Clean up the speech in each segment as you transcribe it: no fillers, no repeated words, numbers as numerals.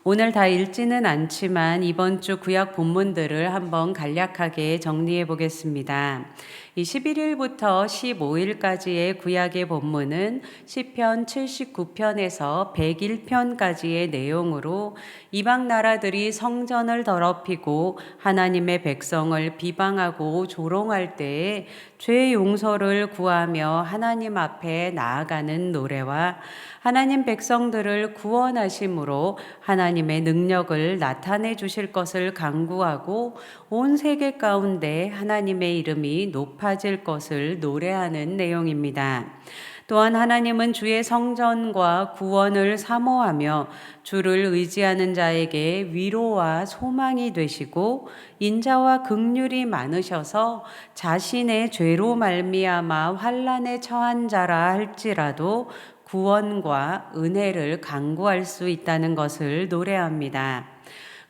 오늘 다 읽지는 않지만 이번 주 구약 본문들을 한번 간략하게 정리해 보겠습니다. 이 11일부터 15일까지의 구약의 본문은 시편 79편에서 101편까지의 내용으로 이방 나라들이 성전을 더럽히고 하나님의 백성을 비방하고 조롱할 때에 죄 용서를 구하며 하나님 앞에 나아가는 노래와 하나님 백성들을 구원하심으로 하나님의 능력을 나타내 주실 것을 간구하고 온 세계 가운데 하나님의 이름이 높아질 것을 노래하는 내용입니다. 또한 하나님은 주의 성전과 구원을 사모하며 주를 의지하는 자에게 위로와 소망이 되시고 인자와 긍휼이 많으셔서 자신의 죄로 말미암아 환난에 처한 자라 할지라도 구원과 은혜를 간구할 수 있다는 것을 노래합니다.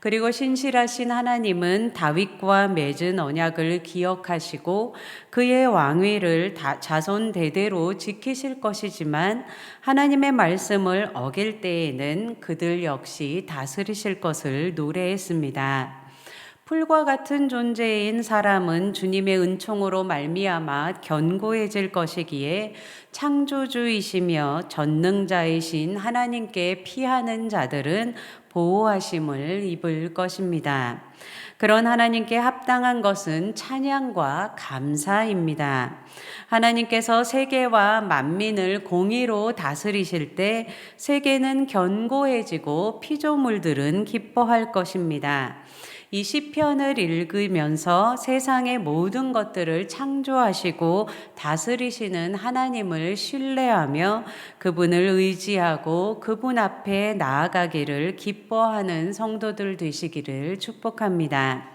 그리고 신실하신 하나님은 다윗과 맺은 언약을 기억하시고 그의 왕위를 자손 대대로 지키실 것이지만 하나님의 말씀을 어길 때에는 그들 역시 다스리실 것을 노래했습니다. 풀과 같은 존재인 사람은 주님의 은총으로 말미암아 견고해질 것이기에 창조주이시며 전능자이신 하나님께 피하는 자들은 보호하심을 입을 것입니다. 그런 하나님께 합당한 것은 찬양과 감사입니다. 하나님께서 세계와 만민을 공의로 다스리실 때 세계는 견고해지고 피조물들은 기뻐할 것입니다. 이 시편을 읽으면서 세상의 모든 것들을 창조하시고 다스리시는 하나님을 신뢰하며 그분을 의지하고 그분 앞에 나아가기를 기뻐하는 성도들 되시기를 축복합니다.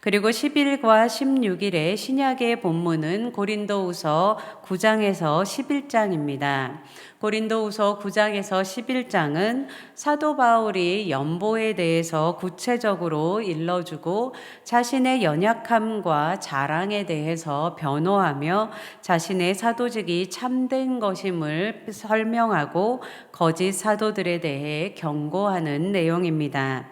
그리고 10일과 16일의 신약의 본문은 고린도후서 9장에서 11장입니다. 고린도후서 9장에서 11장은 사도 바울이 연보에 대해서 구체적으로 일러주고 자신의 연약함과 자랑에 대해서 변호하며 자신의 사도직이 참된 것임을 설명하고 거짓 사도들에 대해 경고하는 내용입니다.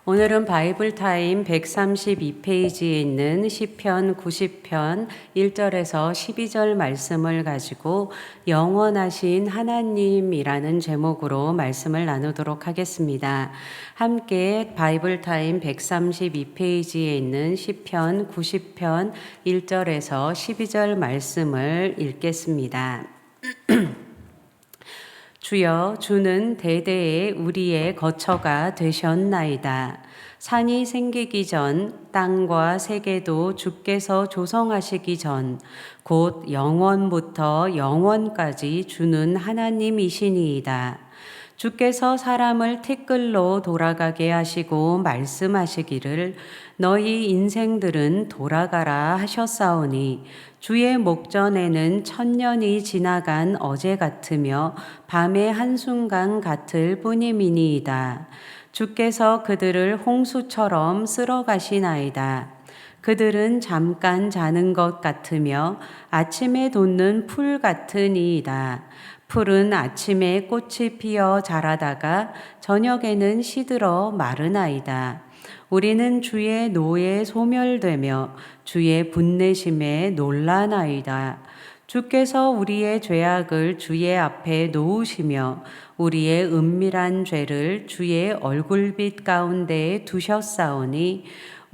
오늘은 바이블타임 132페이지에 있는 시편 90편 1절에서 12절 말씀을 가지고 영원하신 하나님이라는 제목으로 말씀을 나누도록 하겠습니다. 함께 바이블타임 132페이지에 있는 시편 90편 1절에서 12절 말씀을 읽겠습니다. 주여, 주는 대대에 우리의 거처가 되셨나이다. 산이 생기기 전 땅과 세계도 주께서 조성하시기 전 곧 영원부터 영원까지 주는 하나님이시니이다. 주께서 사람을 티끌로 돌아가게 하시고 말씀하시기를 너희 인생들은 돌아가라 하셨사오니 주의 목전에는 천년이 지나간 어제 같으며 밤의 한순간 같을 뿐임이니이다. 주께서 그들을 홍수처럼 쓸어가시나이다. 그들은 잠깐 자는 것 같으며 아침에 돋는 풀 같으니이다. 풀은 아침에 꽃이 피어 자라다가 저녁에는 시들어 마르나이다. 우리는 주의 노에 소멸되며 주의 분내심에 놀라나이다. 주께서 우리의 죄악을 주의 앞에 놓으시며 우리의 은밀한 죄를 주의 얼굴빛 가운데 두셨사오니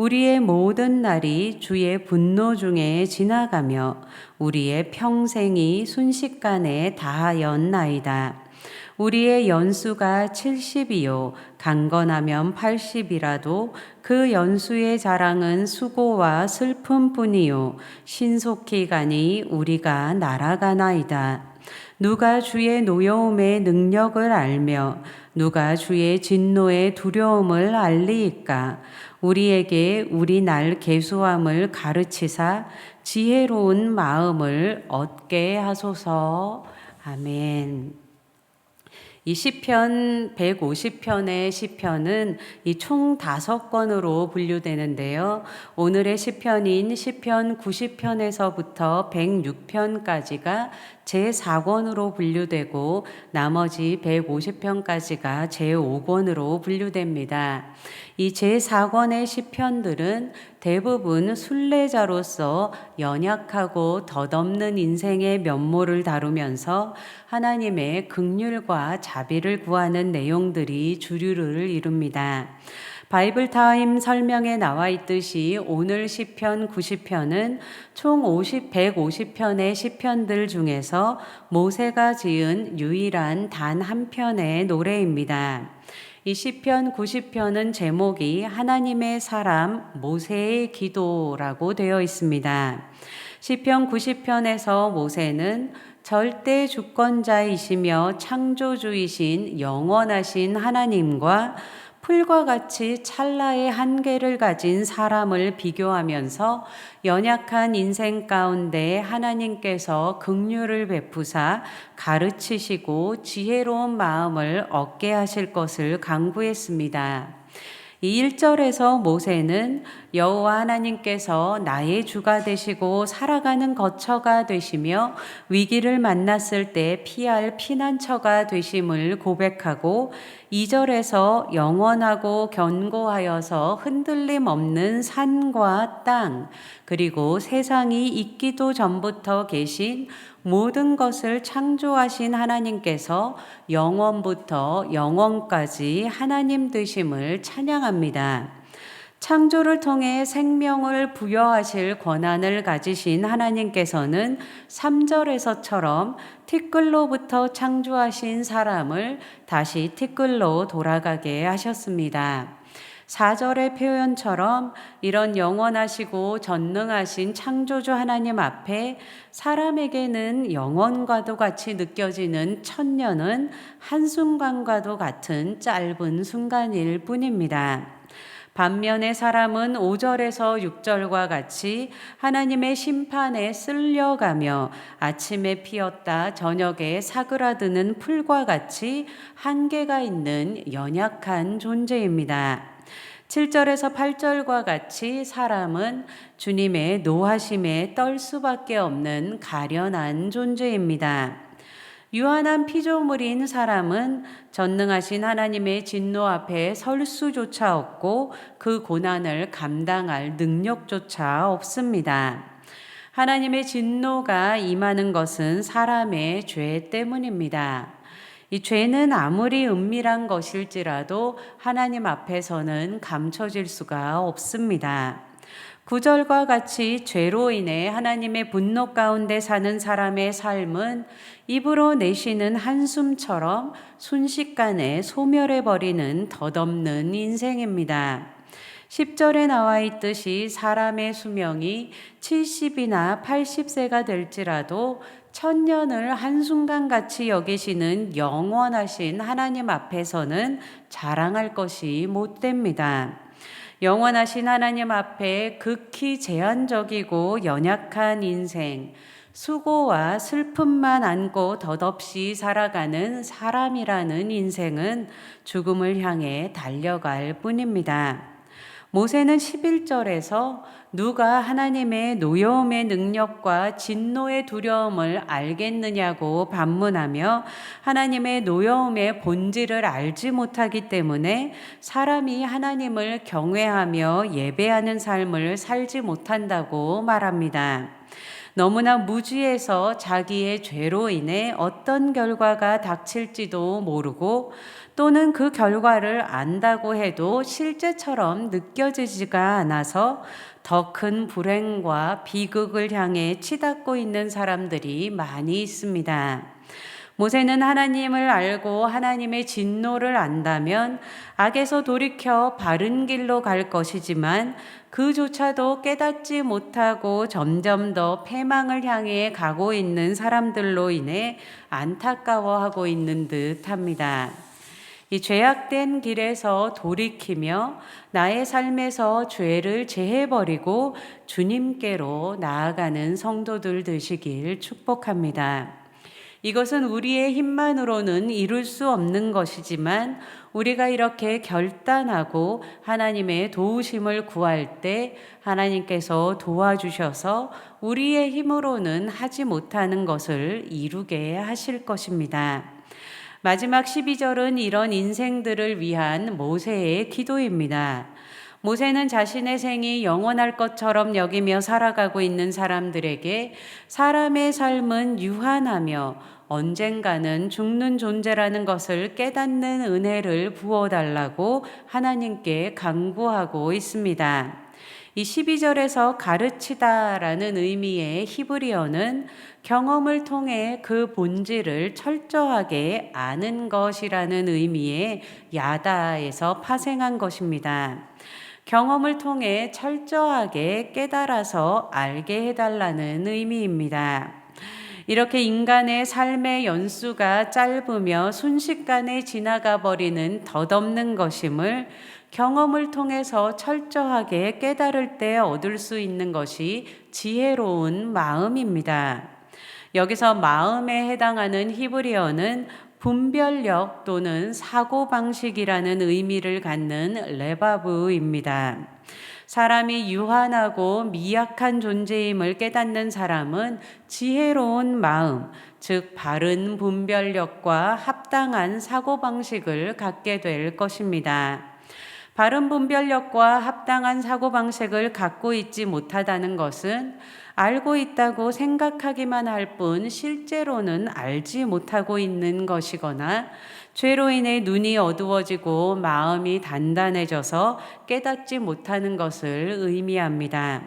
우리의 모든 날이 주의 분노 중에 지나가며 우리의 평생이 순식간에 다하였나이다. 우리의 연수가 70이요 강건하면 80이라도 그 연수의 자랑은 수고와 슬픔뿐이요 신속히 가니 우리가 날아가나이다. 누가 주의 노여움의 능력을 알며 누가 주의 진노의 두려움을 알리이까. 우리에게 우리 날 계수함을 가르치사 지혜로운 마음을 얻게 하소서. 아멘. 이 시편 150편의 시편은 이 총 5권으로 분류되는데요. 오늘의 시편인 시편 90편에서부터 106편까지가 제4권으로 분류되고 나머지 150편까지가 제5권으로 분류됩니다. 이 제4권의 시편들은 대부분 순례자로서 연약하고 덧없는 인생의 면모를 다루면서 하나님의 긍휼과 자비를 구하는 내용들이 주류를 이룹니다. 바이블타임 설명에 나와 있듯이 오늘 시편 90편은 총 150편의 시편들 중에서 모세가 지은 유일한 단 한 편의 노래입니다. 이 시편 90편은 제목이 하나님의 사람 모세의 기도라고 되어 있습니다. 시편 90편에서 모세는 절대 주권자이시며 창조주이신 영원하신 하나님과 풀과 같이 찰나의 한계를 가진 사람을 비교하면서 연약한 인생 가운데 하나님께서 긍휼을 베푸사 가르치시고 지혜로운 마음을 얻게 하실 것을 간구했습니다. 이 1절에서 모세는 여호와 하나님께서 나의 주가 되시고 살아가는 거처가 되시며 위기를 만났을 때 피할 피난처가 되심을 고백하고 2절에서 영원하고 견고하여서 흔들림 없는 산과 땅 그리고 세상이 있기도 전부터 계신 모든 것을 창조하신 하나님께서 영원부터 영원까지 하나님 되심을 찬양합니다. 창조를 통해 생명을 부여하실 권한을 가지신 하나님께서는 3절에서처럼 티끌로부터 창조하신 사람을 다시 티끌로 돌아가게 하셨습니다. 4절의 표현처럼 이런 영원하시고 전능하신 창조주 하나님 앞에 사람에게는 영원과도 같이 느껴지는 천년은 한순간과도 같은 짧은 순간일 뿐입니다. 반면에 사람은 5절에서 6절과 같이 하나님의 심판에 쓸려가며 아침에 피었다 저녁에 사그라드는 풀과 같이 한계가 있는 연약한 존재입니다. 7절에서 8절과 같이 사람은 주님의 노하심에 떨 수밖에 없는 가련한 존재입니다. 유한한 피조물인 사람은 전능하신 하나님의 진노 앞에 설 수조차 없고 그 고난을 감당할 능력조차 없습니다. 하나님의 진노가 임하는 것은 사람의 죄 때문입니다. 이 죄는 아무리 은밀한 것일지라도 하나님 앞에서는 감춰질 수가 없습니다. 9절과 같이 죄로 인해 하나님의 분노 가운데 사는 사람의 삶은 입으로 내쉬는 한숨처럼 순식간에 소멸해버리는 덧없는 인생입니다. 10절에 나와 있듯이 사람의 수명이 70이나 80세가 될지라도 천년을 한순간같이 여기시는 영원하신 하나님 앞에서는 자랑할 것이 못됩니다. 영원하신 하나님 앞에 극히 제한적이고 연약한 인생, 수고와 슬픔만 안고 덧없이 살아가는 사람이라는 인생은 죽음을 향해 달려갈 뿐입니다. 모세는 11절에서 누가 하나님의 노여움의 능력과 진노의 두려움을 알겠느냐고 반문하며 하나님의 노여움의 본질을 알지 못하기 때문에 사람이 하나님을 경외하며 예배하는 삶을 살지 못한다고 말합니다. 너무나 무지해서 자기의 죄로 인해 어떤 결과가 닥칠지도 모르고 또는 그 결과를 안다고 해도 실제처럼 느껴지지가 않아서 더 큰 불행과 비극을 향해 치닫고 있는 사람들이 많이 있습니다. 모세는 하나님을 알고 하나님의 진노를 안다면 악에서 돌이켜 바른 길로 갈 것이지만 그조차도 깨닫지 못하고 점점 더 패망을 향해 가고 있는 사람들로 인해 안타까워하고 있는 듯합니다. 이 죄악된 길에서 돌이키며 나의 삶에서 죄를 제해버리고 주님께로 나아가는 성도들 되시길 축복합니다. 이것은 우리의 힘만으로는 이룰 수 없는 것이지만 우리가 이렇게 결단하고 하나님의 도우심을 구할 때 하나님께서 도와주셔서 우리의 힘으로는 하지 못하는 것을 이루게 하실 것입니다. 마지막 12절은 이런 인생들을 위한 모세의 기도입니다. 모세는 자신의 생이 영원할 것처럼 여기며 살아가고 있는 사람들에게 사람의 삶은 유한하며 언젠가는 죽는 존재라는 것을 깨닫는 은혜를 부어달라고 하나님께 간구하고 있습니다. 이 12절에서 가르치다라는 의미의 히브리어는 경험을 통해 그 본질을 철저하게 아는 것이라는 의미의 야다에서 파생한 것입니다. 경험을 통해 철저하게 깨달아서 알게 해달라는 의미입니다. 이렇게 인간의 삶의 연수가 짧으며 순식간에 지나가 버리는 덧없는 것임을 경험을 통해서 철저하게 깨달을 때 얻을 수 있는 것이 지혜로운 마음입니다. 여기서 마음에 해당하는 히브리어는 분별력 또는 사고방식이라는 의미를 갖는 레바브입니다. 사람이 유한하고 미약한 존재임을 깨닫는 사람은 지혜로운 마음, 즉 바른 분별력과 합당한 사고방식을 갖게 될 것입니다. 바른 분별력과 합당한 사고방식을 갖고 있지 못하다는 것은 알고 있다고 생각하기만 할 뿐 실제로는 알지 못하고 있는 것이거나 죄로 인해 눈이 어두워지고 마음이 단단해져서 깨닫지 못하는 것을 의미합니다.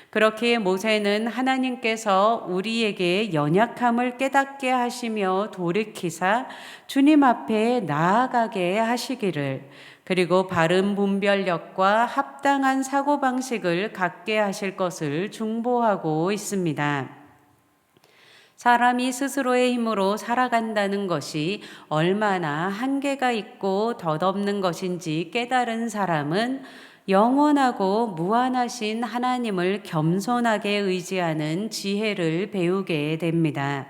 그렇기에 모세는 하나님께서 우리에게 연약함을 깨닫게 하시며 돌이키사 주님 앞에 나아가게 하시기를, 그리고 바른 분별력과 합당한 사고방식을 갖게 하실 것을 중보하고 있습니다. 사람이 스스로의 힘으로 살아간다는 것이 얼마나 한계가 있고 덧없는 것인지 깨달은 사람은 영원하고 무한하신 하나님을 겸손하게 의지하는 지혜를 배우게 됩니다.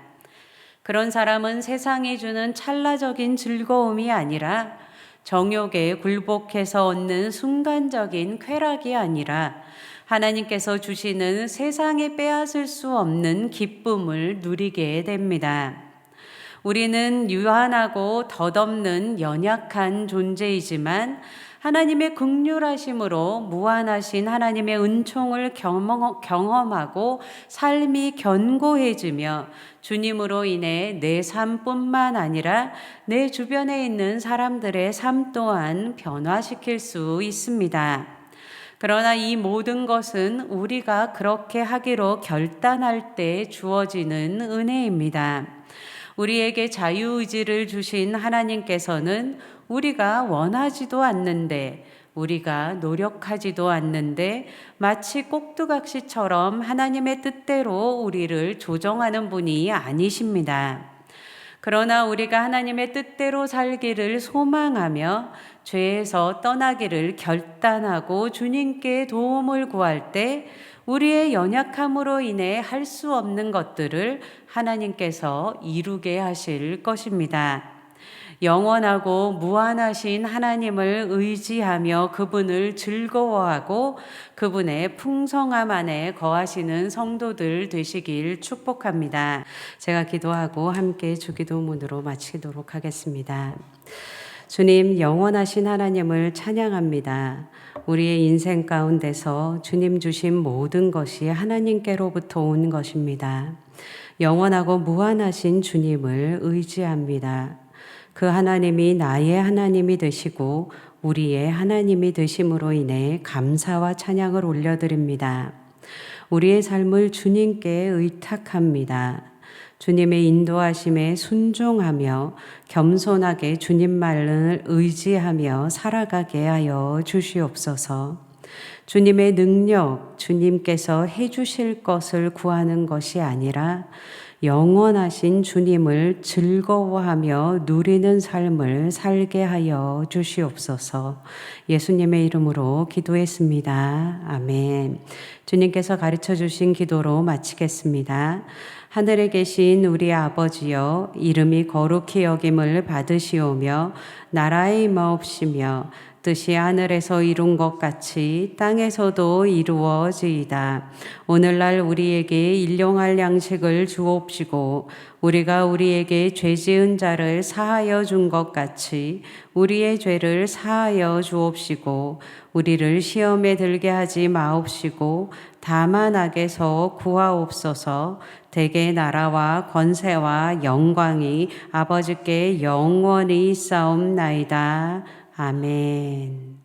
그런 사람은 세상이 주는 찰나적인 즐거움이 아니라 정욕에 굴복해서 얻는 순간적인 쾌락이 아니라 하나님께서 주시는 세상에 빼앗을 수 없는 기쁨을 누리게 됩니다. 우리는 유한하고 덧없는 연약한 존재이지만 하나님의 긍휼하심으로 무한하신 하나님의 은총을 경험하고 삶이 견고해지며 주님으로 인해 내 삶뿐만 아니라 내 주변에 있는 사람들의 삶 또한 변화시킬 수 있습니다. 그러나 이 모든 것은 우리가 그렇게 하기로 결단할 때 주어지는 은혜입니다. 우리에게 자유의지를 주신 하나님께서는 우리가 원하지도 않는데, 우리가 노력하지도 않는데 마치 꼭두각시처럼 하나님의 뜻대로 우리를 조정하는 분이 아니십니다. 그러나 우리가 하나님의 뜻대로 살기를 소망하며 죄에서 떠나기를 결단하고 주님께 도움을 구할 때 우리의 연약함으로 인해 할 수 없는 것들을 하나님께서 이루게 하실 것입니다. 영원하고 무한하신 하나님을 의지하며 그분을 즐거워하고 그분의 풍성함 안에 거하시는 성도들 되시길 축복합니다. 제가 기도하고 함께 주기도문으로 마치도록 하겠습니다. 주님, 영원하신 하나님을 찬양합니다. 우리의 인생 가운데서 주님 주신 모든 것이 하나님께로부터 온 것입니다. 영원하고 무한하신 주님을 의지합니다. 그 하나님이 나의 하나님이 되시고 우리의 하나님이 되심으로 인해 감사와 찬양을 올려드립니다. 우리의 삶을 주님께 의탁합니다. 주님의 인도하심에 순종하며 겸손하게 주님 말을 의지하며 살아가게 하여 주시옵소서. 주님의 능력, 주님께서 해주실 것을 구하는 것이 아니라 영원하신 주님을 즐거워하며 누리는 삶을 살게 하여 주시옵소서. 예수님의 이름으로 기도했습니다. 아멘. 주님께서 가르쳐 주신 기도로 마치겠습니다. 하늘에 계신 우리 아버지여, 이름이 거룩히 여김을 받으시오며 나라의 임하옵시며 뜻이 하늘에서 이룬 것 같이 땅에서도 이루어지이다. 오늘날 우리에게 일용할 양식을 주옵시고 우리가 우리에게 죄 지은 자를 사하여 준 것 같이 우리의 죄를 사하여 주옵시고 우리를 시험에 들게 하지 마옵시고 다만 악에서 구하옵소서. 대개 나라와 권세와 영광이 아버지께 영원히 있사옵나이다. 아멘.